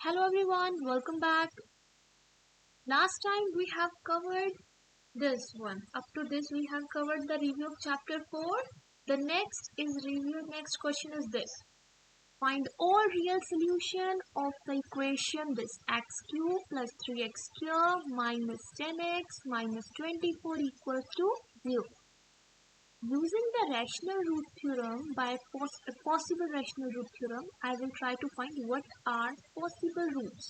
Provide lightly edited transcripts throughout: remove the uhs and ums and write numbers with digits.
Hello everyone, welcome back. Last time we have covered this one. Up to this we have covered the review of chapter 4. The next question is this. Find all real solution of the equation this x cube plus 3x square minus 10x minus 24 equals to 0. Using the rational root theorem by a possible rational root theorem, I will try to find what are possible roots.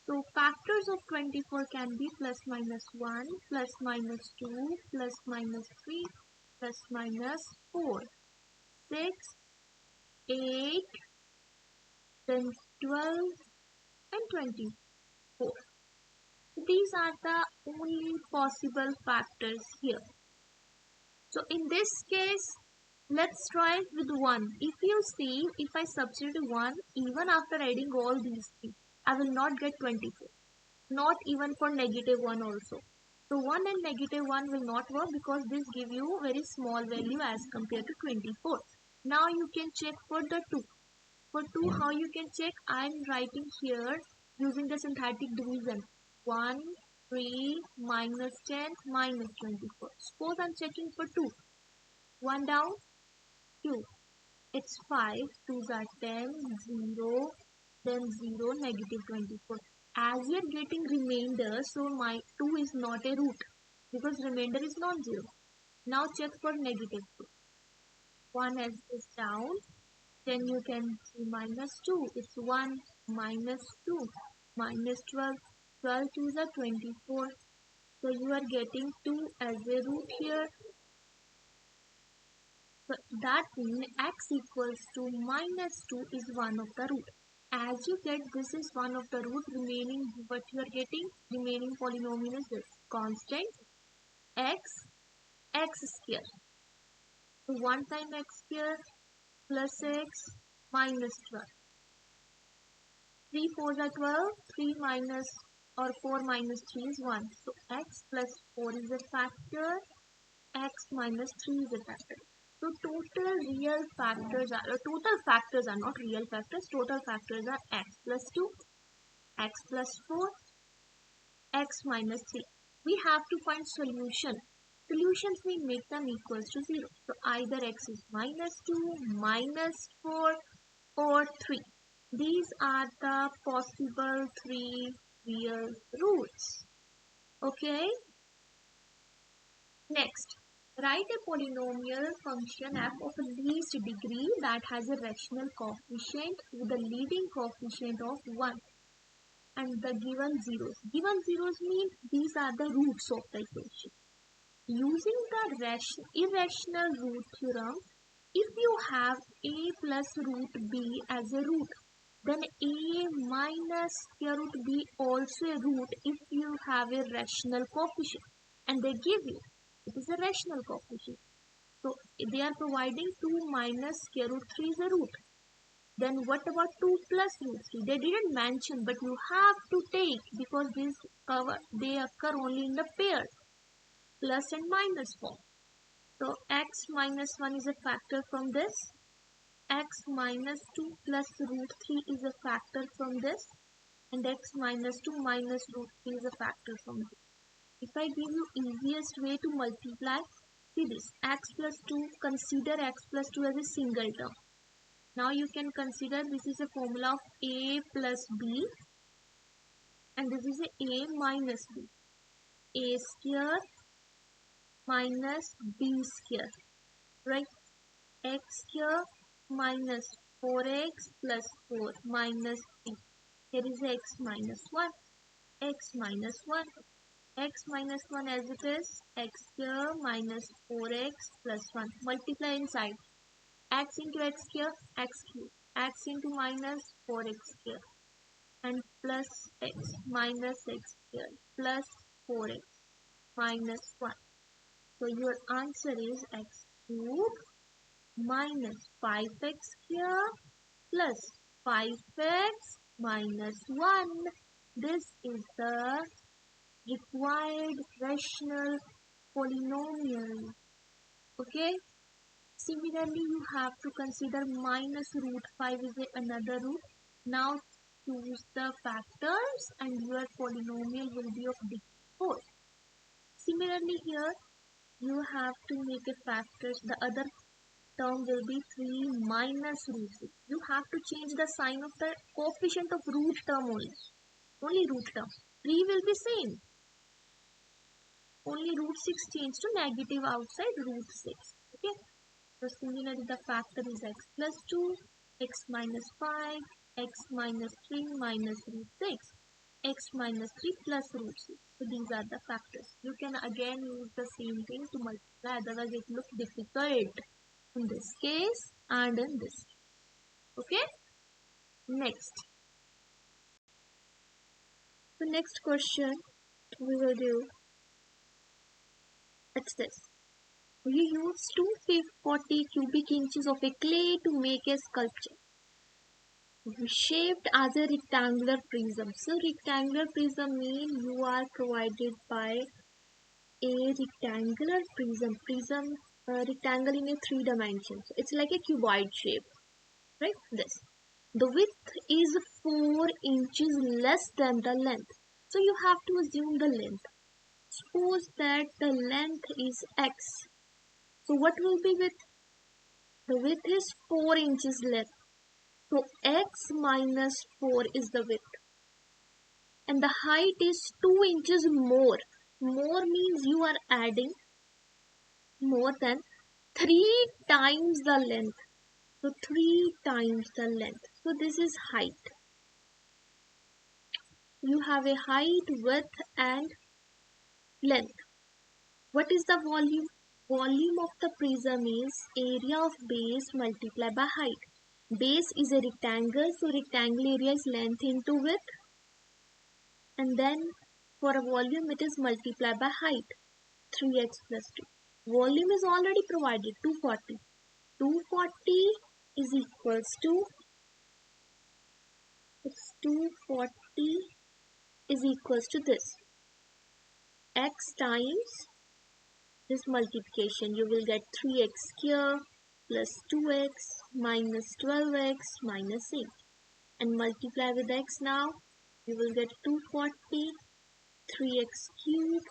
So factors of 24 can be plus minus 1, plus minus 2, plus minus 3, plus minus 4, 6, 8, then 12 and 24. These are the only possible factors here. So in this case, let's try with 1. If you see, if I substitute 1, even after adding all these things, I will not get 24. Not even for negative 1 also. So 1 and negative 1 will not work because this give you very small value as compared to 24. Now you can check for the 2. For 2, how you can check? I am writing here using the syntactic division. 1, 3, minus 10, minus 24. Suppose I am checking for 2. 1 down, 2. It's 5, 2s are 10, 0, then 0, negative 24. As we are getting remainder, so my 2 is not a root because remainder is non-zero. Now check for negative 2. 1 as is down, then you can see minus 2. It's 1, minus 2, minus 12. 12 2s are 24. So you are getting 2 as a root here. So that means x equals to minus 2 is one of the root. As you get this is one of the root, remaining what you are getting, remaining polynomial is this constant x square. So 1 time x square plus x minus 12. 3 4s are 12, 3 minus or 4 minus 3 is 1. So x plus 4 is a factor, x minus 3 is a factor. So total factors are not real factors. Total factors are x plus 2, x plus 4, x minus 3. We have to find solution. Solutions we make them equals to 0. So either x is minus 2, minus 4 or 3. These are the possible 3 real roots. Okay. Next. Write a polynomial function f of least degree that has a rational coefficient with a leading coefficient of 1 and the given zeros. Given zeros mean these are the roots of the equation. Using the irrational root theorem, if you have a plus root b as a root, then a minus square root b also a root if you have a rational coefficient, and they give you it is a rational coefficient. So they are providing 2 minus square root 3 is a root. Then what about 2 plus root 3? They didn't mention, but you have to take because they occur only in the pair, plus and minus form. So x minus 1 is a factor from this. X minus 2 plus root 3 is a factor from this. And x minus 2 minus root 3 is a factor from this. If I give you easiest way to multiply, see this x plus 2, consider x plus 2 as a single term. Now you can consider this is a formula of a plus b and this is a minus b. A square minus b square, right? X square minus 4x plus 4 minus 3. Here is x minus 1, x minus 1. X minus 1 as it is, x square minus 4x plus 1. Multiply inside. X into x square, x cube. X into minus 4x square. And plus x minus x square plus 4x minus 1. So your answer is x cube minus 5x square plus 5x minus 1. This is the required rational polynomial. Okay. Similarly, you have to consider minus root 5 is another root. Now choose the factors and your polynomial will be of degree 4. Similarly here, you have to make a factors. The other term will be 3 minus root 6. You have to change the sign of the coefficient of root term only. Only root term. 3 will be same. Only root 6 change to negative outside root 6. Okay. So similarly the factor is x plus 2, x minus 5, x minus 3 minus root 6, x minus 3 plus root 6. So these are the factors. You can again use the same thing to multiply, otherwise it looks difficult in this case and in this. Okay. Next. The next question we will do, it's this. We use 240 cubic inches of a clay to make a sculpture shaped as a rectangular prism. So rectangular prism means you are provided by a rectangular prism, rectangle in a 3 dimensions. It's like a cuboid shape, right? This. The width is 4 inches less than the length. So you have to assume the length. Suppose that the length is x. So what will be width? The width is 4 inches less. So x minus 4 is the width. And the height is 2 inches more. More means you are adding more than 3 times the length. So 3 times the length. So this is height. You have a height, width and length. What is the volume? Volume of the prism is area of base multiplied by height. Base is a rectangle, so rectangle area is length into width. And then for a volume it is multiplied by height, 3x plus 2. Volume is already provided, 240. 240 is equals to, it's 240 is equals to this. X times this multiplication, you will get 3x square plus 2x minus 12x minus 8. And multiply with x now, you will get 240, 3x cubed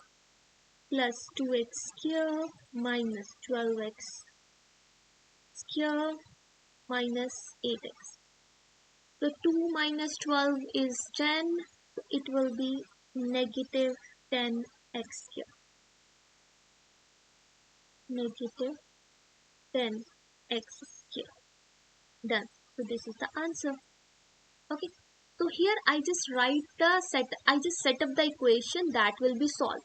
plus 2x square minus 12x square minus 8x. So 2 minus 12 is 10, it will be negative 10x square. Negative 10x square. Done. So this is the answer. Okay. So here I just set up the equation that will be solved.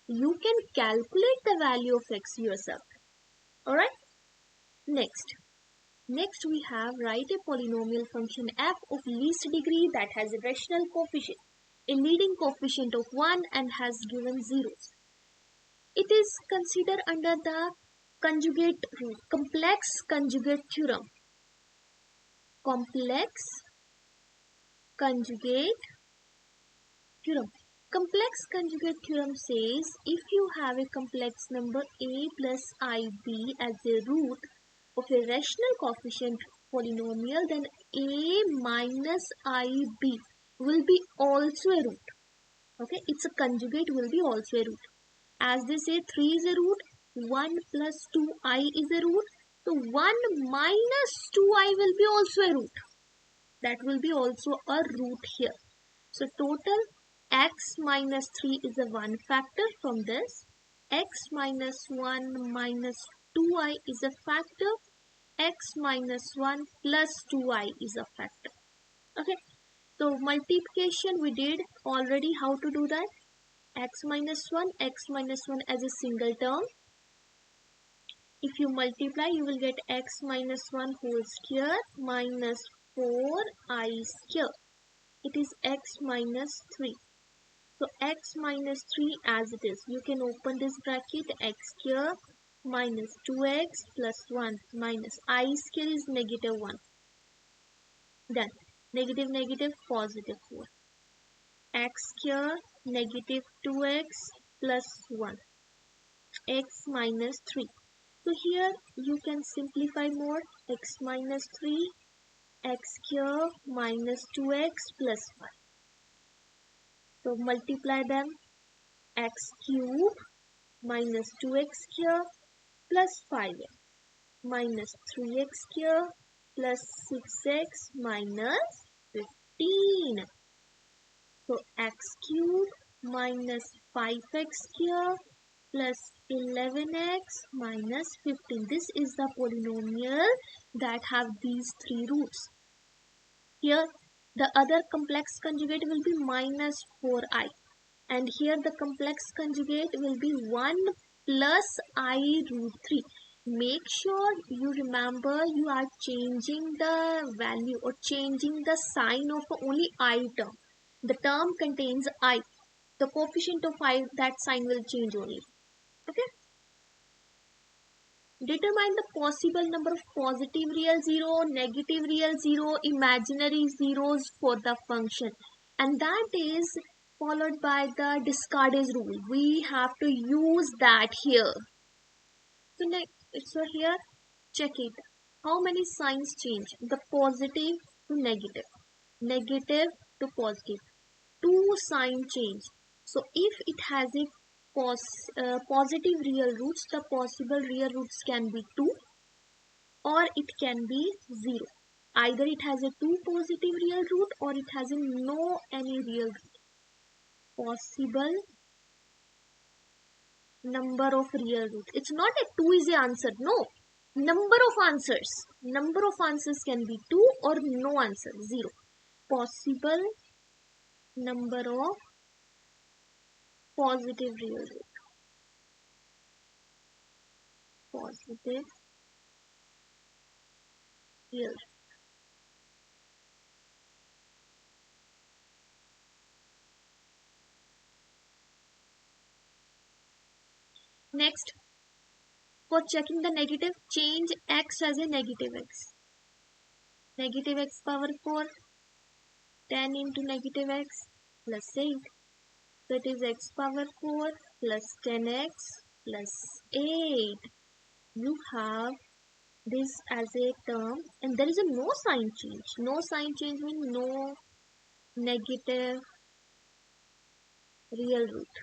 You can calculate the value of x yourself. Alright. Next we have write a polynomial function f of least degree that has a rational coefficient, a leading coefficient of 1 and has given zeros. It is considered under the conjugate rule, complex conjugate theorem. Complex conjugate theorem. Complex conjugate theorem says if you have a complex number a plus ib as a root of a rational coefficient polynomial, then a minus ib will be also a root. Okay, it's a conjugate will be also a root. As they say 3 is a root, 1 plus 2i is a root. So 1 minus 2i will be also a root. That will be also a root here. So total x minus 3 is a 1 factor from this. X minus 1 minus 2i is a factor. X minus 1 plus 2i is a factor. Okay. So multiplication we did already. How to do that? X minus 1 as a single term. If you multiply, you will get x minus 1 whole square minus 4i square. It is x minus 3. So x minus 3 as it is. You can open this bracket, x square minus 2x plus 1 minus I square is negative 1. Done. Negative negative positive 4. X square negative 2x plus 1. X minus 3. So here you can simplify more. X minus 3 x cube minus 2x plus 5. So multiply them. X cube minus 2x cube plus 5x minus 3x cube plus 6x minus 15. So x cube minus 5x cube plus 11x minus 15. This is the polynomial that have these three roots. Here the other complex conjugate will be minus 4i. And here the complex conjugate will be 1 plus I root 3. Make sure you remember you are changing the value or changing the sign of only I term. The term contains I. The coefficient of I, that sign will change only. Okay. Determine the possible number of positive real zero, negative real zero, imaginary zeros for the function. And that is followed by the discarded rule. We have to use that here. So here, check it. How many signs change? The positive to negative, negative to positive. 2 sign change. So if it has a positive real roots, the possible real roots can be 2 or it can be 0. Either it has a 2 positive real root or it has a no any real root. Possible number of real roots. It's not a 2 is the answer. No. Number of answers. Number of answers can be 2 or no answer. 0. Possible number of positive real root. Positive real root. Next, for checking the negative, change x as a negative x. Negative x power 4, 10 into negative x plus 8. So it is x power 4 plus 10x plus 8. You have this as a term and there is a no sign change. No sign change means no negative real root.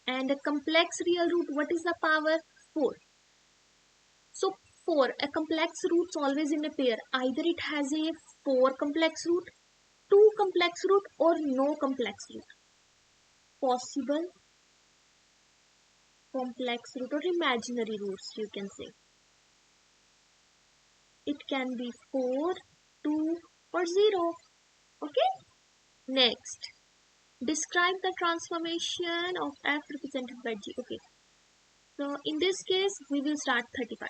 And a complex real root, what is the power? 4. So 4, a complex root is always in a pair. Either it has a 4 complex root, 2 complex root or no complex root. Possible complex root or imaginary roots you can say. It can be 4, 2 or 0. Okay. Next, describe the transformation of f represented by g. Okay. So in this case we will start 35.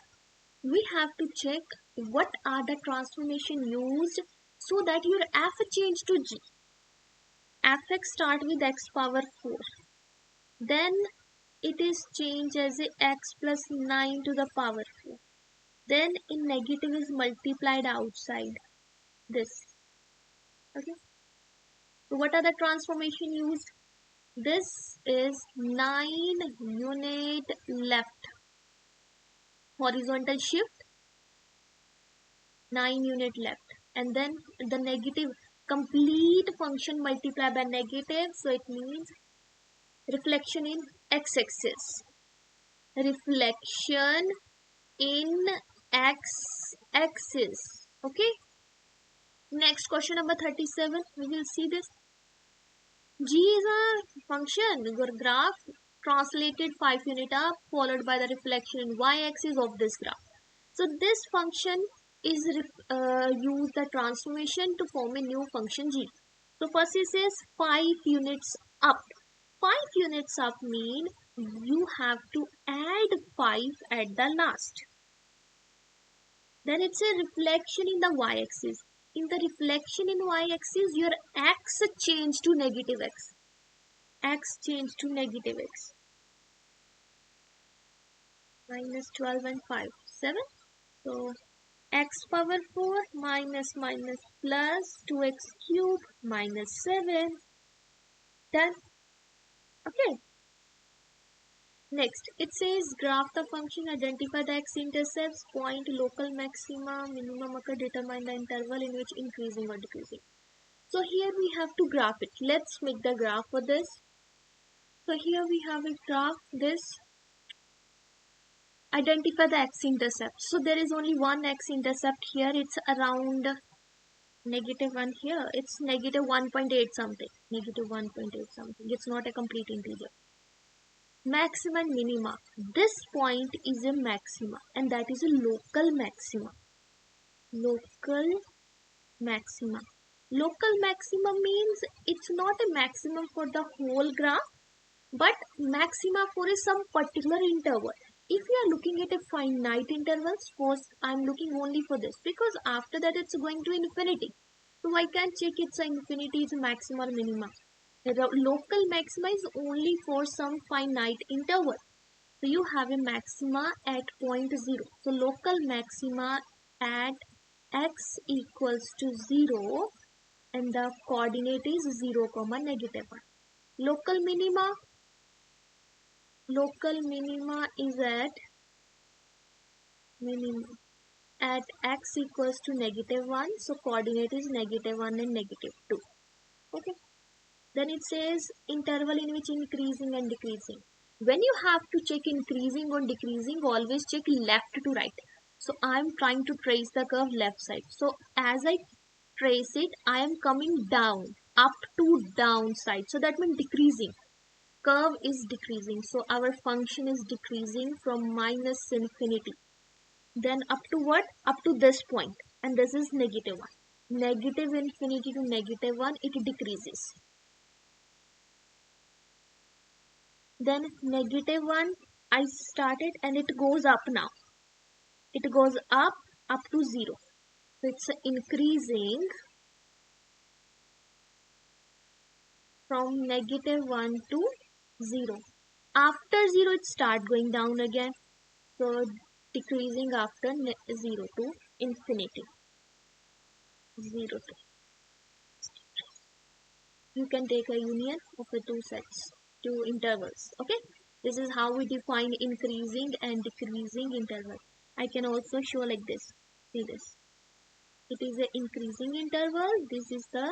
We have to check what are the transformation used so that your f change to g. Fx start with x power 4. Then it is changed as a x plus 9 to the power 4. Then in negative is multiplied outside this. Okay. So what are the transformation used? This is 9 unit left. Horizontal shift, 9 unit left. And then the negative complete function multiplied by negative. So it means reflection in x-axis. Reflection in x-axis. Okay. Next question number 37. We will see this. G is a function or graph translated 5 unit up followed by the reflection in y-axis of this graph. So this function is use the transformation to form a new function g. So first it says 5 units up. 5 units up mean you have to add 5 at the last. Then it's a reflection in the y-axis. In the reflection in y-axis, your x change to negative x. X change to negative x. Minus 12 and 5. 7. So x power 4 minus plus 2x cube minus 7. Done. Okay. Next, it says graph the function, identify the x-intercepts, point, local maxima, minimum occur, determine the interval in which increasing or decreasing. So here we have to graph it. Let's make the graph for this. So here we have a graph, this. Identify the x-intercept. So there is only one x-intercept here. It's around -1 here. It's -1.8 something. -1.8 something. It's not a complete integer. Maxima and minima. This point is a maxima and that is a local maxima. Local maxima. Local maxima means it's not a maximum for the whole graph but maxima for some particular interval. If we are looking at a finite intervals, first I'm looking only for this because after that it's going to infinity. So I can check its infinity is maxima or minima. The local maxima is only for some finite interval. So you have a maxima at point 0. So local maxima at x equals to 0 and the coordinate is 0, -1. Local minima is at x equals to -1. So coordinate is -1 and -2. Okay. Then it says interval in which increasing and decreasing. When you have to check increasing or decreasing, always check left to right. So I am trying to trace the curve left side. So as I trace it, I am coming down, up to down side. So that means decreasing. Curve is decreasing. So our function is decreasing from -infinity. Then up to what? Up to this point. And this is -1. -infinity to -1, it decreases. Then -1 I started and it goes up now. It goes up to 0. So it's increasing from -1 to 0. After 0 it start going down again. So decreasing after 0 to infinity. 0 to. You can take a union of the two sets, two intervals. Okay. This is how we define increasing and decreasing interval. I can also show like this. See this. It is an increasing interval. This is the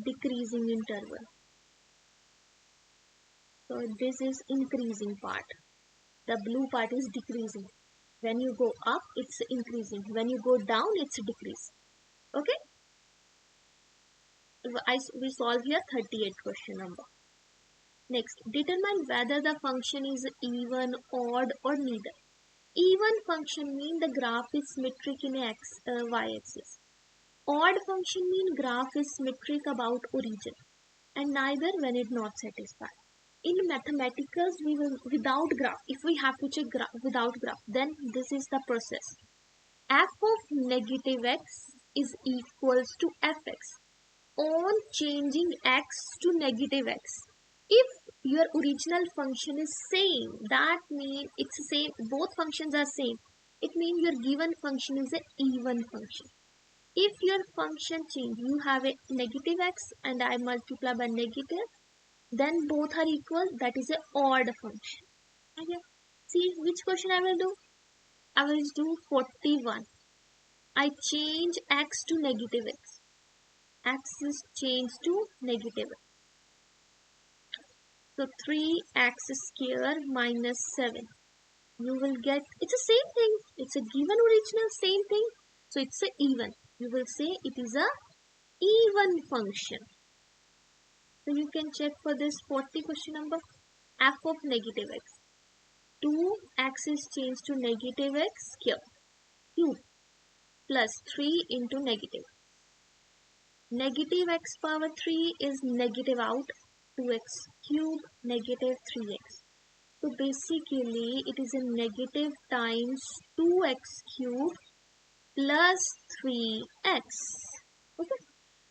decreasing interval. So this is increasing part. The blue part is decreasing. When you go up, it's increasing. When you go down, it's decreasing. Okay. We solve here 38 question number. Next, determine whether the function is even, odd or neither. Even function mean the graph is symmetric in y-axis. Odd function mean graph is symmetric about origin and neither when it not satisfied. In mathematicals, we will without graph. If we have to check graph without graph, then this is the process. F of -x is equals to fx on changing x to -x. If your original function is same, that means it's same. Both functions are same. It means your given function is an even function. If your function change, you have a -x and I multiply by negative, then both are equal. That is an odd function. Okay. See which question I will do. I will do 41. I change x to -x. X is changed to negative. So 3x square minus 7. You will get, it's the same thing. It's a given original, same thing. So it's a even. You will say it is a even function. So you can check for this 40 question number. F of -x. 2x is changed to -x cube plus 3 into negative. Negative x power 3 is negative out. 2x cube negative 3x. So basically it is a negative times 2x cube plus 3x. Okay.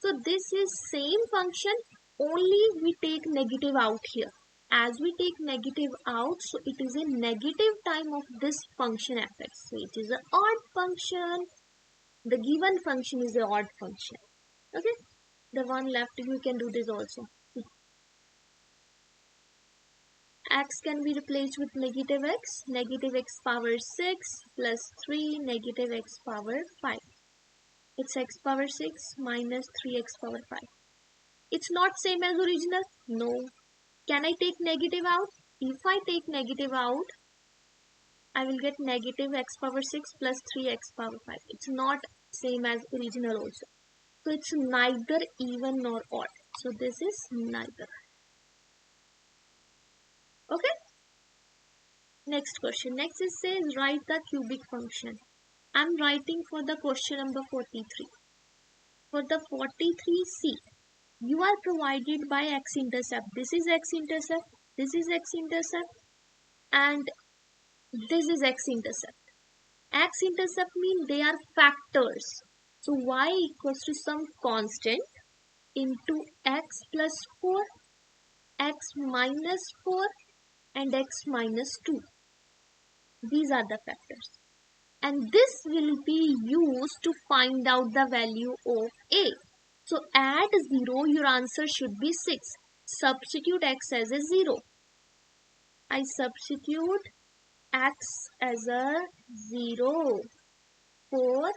So this is same function, only we take negative out here. As we take negative out, so it is a negative time of this function fx. So it is an odd function. The given function is an odd function. Okay. The one left, you can do this also. X can be replaced with negative x. Negative x power 6 plus 3 negative x power 5. It's x power 6 minus 3x power 5. It's not same as original? No. Can I take negative out? If I take negative out, I will get negative x power 6 plus 3x power 5. It's not same as original also. So it's neither even nor odd. So this is neither. Okay. Next question. Next it says write the cubic function. I'm writing for the question number 43. For the 43C, you are provided by x-intercept. This is x-intercept, this is x-intercept, and this is x-intercept. X-intercept means they are factors. So y equals to some constant into x plus 4, x minus 4, and x minus 2. These are the factors. And this will be used to find out the value of a. So add 0, your answer should be 6. Substitute x as a 0. I substitute x as a 0. 4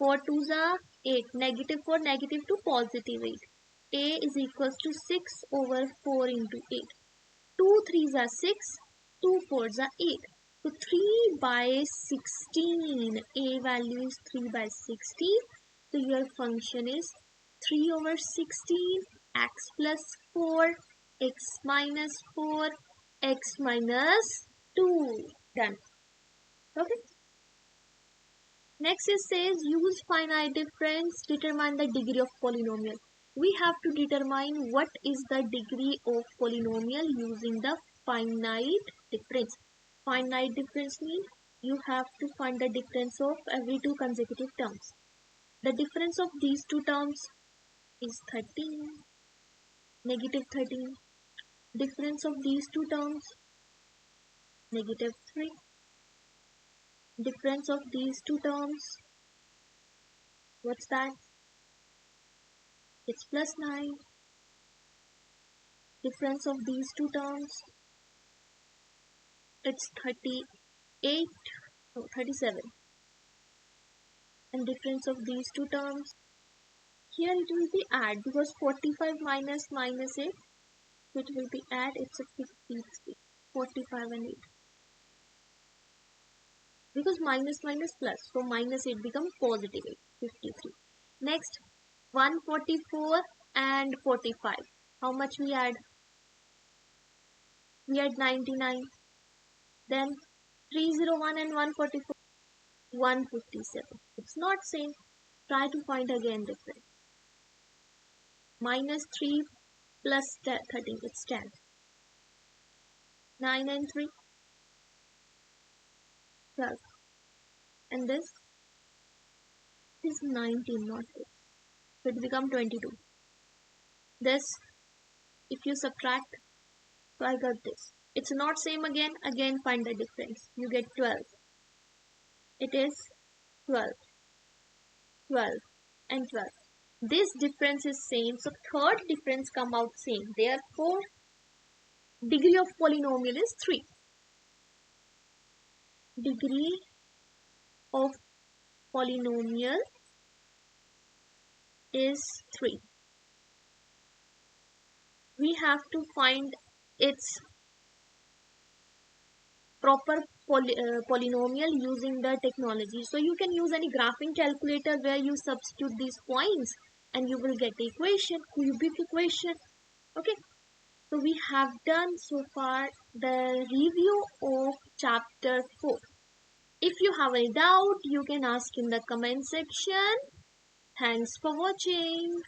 2s are 8. Negative 4, negative 2, positive 8. A is equals to 6 over 4 into 8. 2 3s are 6. 2 4s are 8. So 3 by 16. A value is 3 by 16. So your function is 3 over 16, x plus 4, x minus 4, x minus 2. Done. Okay. Next it says use finite difference, determine the degree of polynomial. We have to determine what is the degree of polynomial using the finite difference. Finite difference means you have to find the difference of every two consecutive terms. The difference of these two terms is 13, negative 13. Difference of these two terms, negative 3. Difference of these two terms, what's that? It's plus 9. Difference of these two terms, it's 38, no, 37. And difference of these two terms, here it will be add because 45 minus 8, so it will be add, it's a 53, 45 and 8. Because minus minus plus, so minus 8 becomes positive 8, 53. Next, 144 and 45. How much we add? We add 99. Then 301 and 144, 157. It's not same. Try to find again difference. Minus 3 plus 13, it's 10. 9 and 3, 12. And this is 19, not 8. So it becomes 22. This, if you subtract, so I got this. It's not same again. Again find the difference. You get 12. It is 12. 12 and 12. This difference is same. So third difference come out same. Therefore, degree of polynomial is 3. Degree of polynomial is 3. We have to find its proper polynomial using the technology. So you can use any graphing calculator where you substitute these points and you will get the equation, cubic equation. Okay. So we have done so far the review of chapter 4. If you have any doubt, you can ask in the comment section. Thanks for watching.